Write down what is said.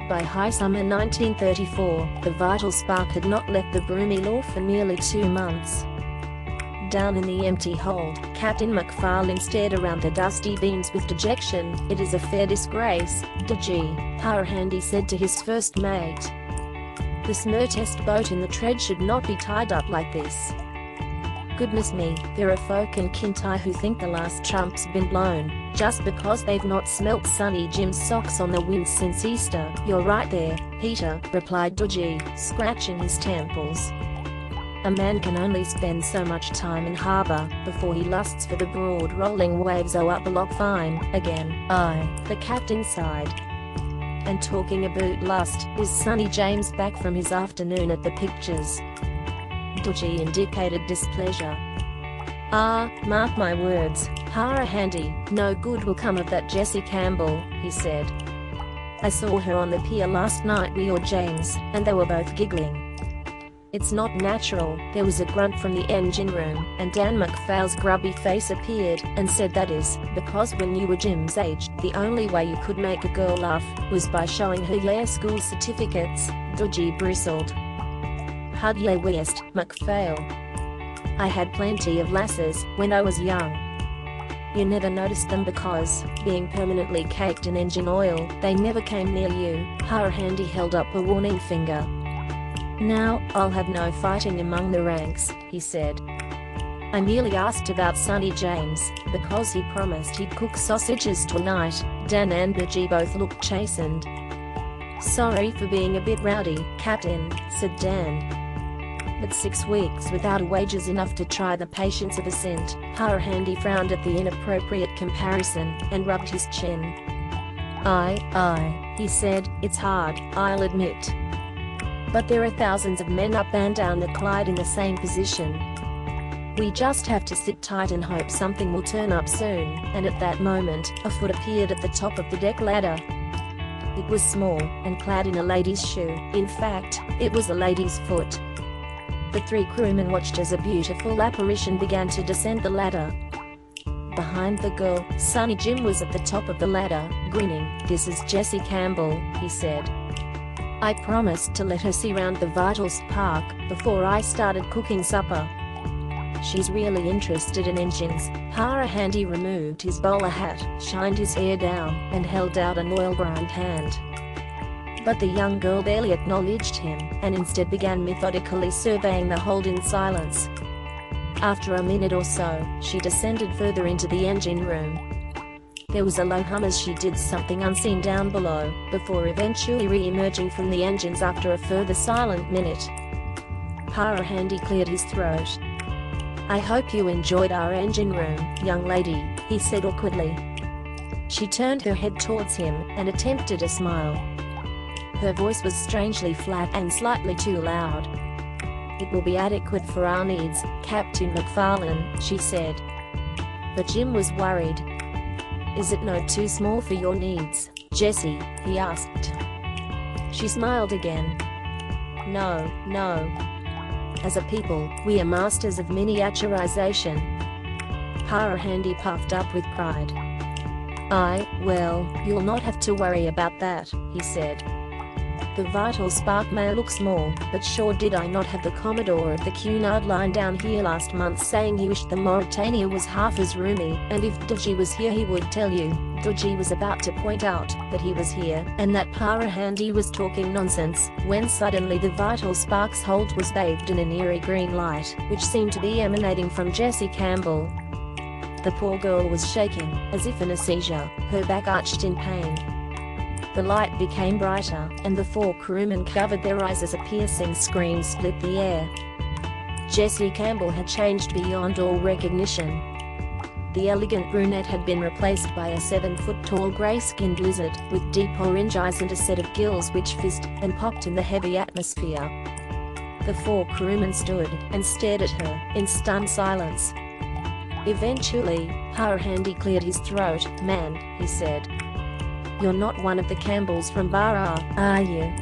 By high summer 1934, the vital spark had not left the broomy law for nearly 2 months. Down in the empty hold, Captain McFarlane stared around the dusty beams with dejection. "It is a fair disgrace, Dodgy," Handy said to his first mate. "The Smur test boat in the tread should not be tied up like this. Goodness me, there are folk in Kintyre who think the last trump's been blown, just because they've not smelt Sonny Jim's socks on the wind since Easter." "You're right there, Peter," replied Dodgy, scratching his temples. "A man can only spend so much time in harbour before he lusts for the broad rolling waves o' up Loch Fyne again." "Aye," the captain sighed. "And talking about lust, is Sonny James back from his afternoon at the pictures?" Dodgy indicated displeasure. "Ah, mark my words, Handy, no good will come of that Jessie Campbell," he said. "I saw her on the pier last night with your James, and they were both giggling. It's not natural." There was a grunt from the engine room, and Dan McPhail's grubby face appeared, and said, "That is, because when you were Jim's age, the only way you could make a girl laugh was by showing her your school certificates." Dodgy bristled. "How'd ye west, McPhail? I had plenty of lasses when I was young." "You never noticed them because, being permanently caked in engine oil, they never came near you." Handy held up a warning finger. "Now, I'll have no fighting among the ranks," he said. "I merely asked about Sonny James, because he promised he'd cook sausages tonight." Dan and Dodgy both looked chastened. "Sorry for being a bit rowdy, Captain," said Dan. "But 6 weeks without wages enough to try the patience of a cent." Handy frowned at the inappropriate comparison, and rubbed his chin. Aye, he said, "it's hard, I'll admit. But there are thousands of men up and down the Clyde in the same position. We just have to sit tight and hope something will turn up soon." And at that moment, a foot appeared at the top of the deck ladder. It was small, and clad in a lady's shoe. In fact, it was a lady's foot. The 3 crewmen watched as a beautiful apparition began to descend the ladder. Behind the girl, Sonny Jim was at the top of the ladder, grinning. "This is Jessie Campbell," he said. "I promised to let her see round the vital spark before I started cooking supper. She's really interested in engines." Handy removed his bowler hat, shined his hair down, and held out an oil-grimed hand. But the young girl barely acknowledged him, and instead began methodically surveying the hold in silence. After a minute or so, she descended further into the engine room. There was a low hum as she did something unseen down below, before eventually re-emerging from the engines after a further silent minute. Handy cleared his throat. "I hope you enjoyed our engine room, young lady," he said awkwardly. She turned her head towards him, and attempted a smile. Her voice was strangely flat and slightly too loud. "It will be adequate for our needs, Captain McFarlane," she said. But Jim was worried. "Is it no too small for your needs, Jessie?" he asked. She smiled again. No. As a people, we are masters of miniaturization." Handy puffed up with pride. "Aye, well, you'll not have to worry about that," he said. "The vital spark may look small, but sure did I not have the Commodore of the Cunard line down here last month saying he wished the Mauritania was half as roomy, and if Dodgy was here he would tell you." Dodgy was about to point out that he was here, and that Handy was talking nonsense, when suddenly the vital spark's hold was bathed in an eerie green light, which seemed to be emanating from Jessie Campbell. The poor girl was shaking, as if in a seizure, her back arched in pain. The light became brighter, and the 4 crewmen covered their eyes as a piercing scream split the air. Jessie Campbell had changed beyond all recognition. The elegant brunette had been replaced by a 7-foot-tall grey-skinned lizard, with deep orange eyes and a set of gills which fizzed and popped in the heavy atmosphere. The 4 crewmen stood and stared at her, in stunned silence. Eventually, Handy cleared his throat. "Man," he said. "You're not one of the Campbells from Barra, are you?"